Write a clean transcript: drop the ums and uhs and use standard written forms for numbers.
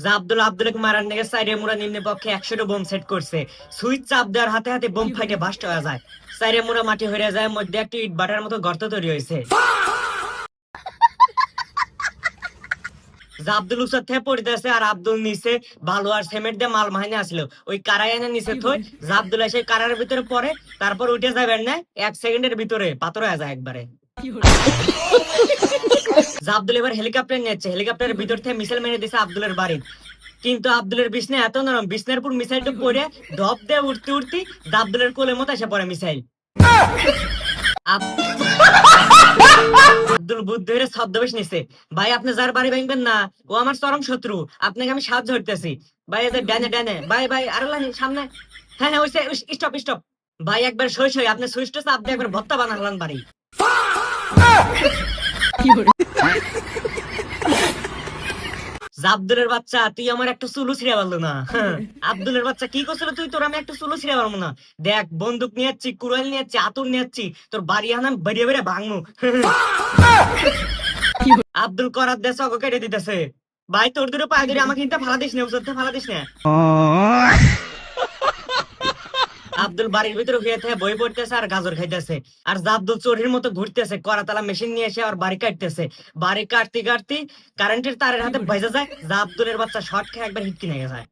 আব্দুল আব্দুলকে মারার নাকি সাইরে মুরা নিম্নে পক্ষে 100টা বোম সেট করছে। সুইচ চাপ দেওয়ার হাতে হাতে বোম ফাইটে বাস্ট হয়ে যায়। সাইরে মুরা মাটি হয়ে যায়, মধ্যে একটা ইট বাটার মতো গর্ত তৈরি হয়েছে। আব্দুল উসাদ থেকে পড়িতেছে আর আব্দুল নিচে বালু আর সিমেন্ট দিয়ে মাল মাহিনে আসলো। ওই কারাই এনে নিচে থই আব্দুল এসে কারার ভিতরে পড়ে, তারপর উঠে যাবেন না 1 সেকেন্ডের ভিতরে পাথর হয়ে যায় একবারে। আব্দুল এবার হেলিকপ্টার নিয়েছে, হেলিকপ্টারের ভিতর থেকে মিসাইল মেরে দিছে আব্দুলের বাড়ি। কিন্তু আব্দুলের বিছনা এত নরম, বিছনার উপর মিসাইলটা পড়ে ধপ দিয়ে উঠতে উঠতে আব্দুলের কোলের মতো এসে পড়ে মিসাইল। আব্দুল বুদ্ধ হয়ে ছদ্মবেশ নিছে। ভাই আপনি যার বাড়ি ভাঙবেন না, ও আমার চরম শত্রু, আপনাকে আমি সাহায্য করতেছি। ভাই এই যে ডানে ডানে, ভাই ভাই আরো লাইন সামনে। হ্যাঁ হ্যাঁ ওইসে, স্টপ স্টপ। ভাই একবার সই সই, আপনি সুইচটা চাপ দিয়ে একবার ভত্তা বানা হলান বাড়ি। আব্দুলের বাচ্চা, তুই আমার একটা চুলু ছিঁড়ে পারলো না। আব্দুলের বাচ্চা কি করছিল তুই? তোর আমি একটা চুলু ছিঁড়ে পারবো না। দেখ বন্দুক নিয়ে যাচ্ছি, কুড়াল নিয়ে যাচ্ছি, আতুর নিয়ে যাচ্ছি, তোর বাড়ি আনাম বেরিয়ে বেরিয়ে ভাঙমু। আব্দুল করার দেশ অগ কেটে দিতেছে। ভাই তোর দুটো পায়ে ধরে আমাকে কিন্তু ফালা দিস না, উচতে ফালা দিস না। আব্দুল বাড়ির ভিতরে হয়ে থেকে বই পড়তেছে আর গাজর খাইতেছে। আর আব্দুল চোরের মতো ঘুরতেছে, করাতালা মেশিন নিয়ে এসে আর বাড়ি কাটতেছে। বাড়ি কাটতে কাটতে কারেন্টের তারের হাতে ভেজা যায়। আব্দুলের বাচ্চা শর্ট খেয়ে একবার হিটকি নিয়ে যায়।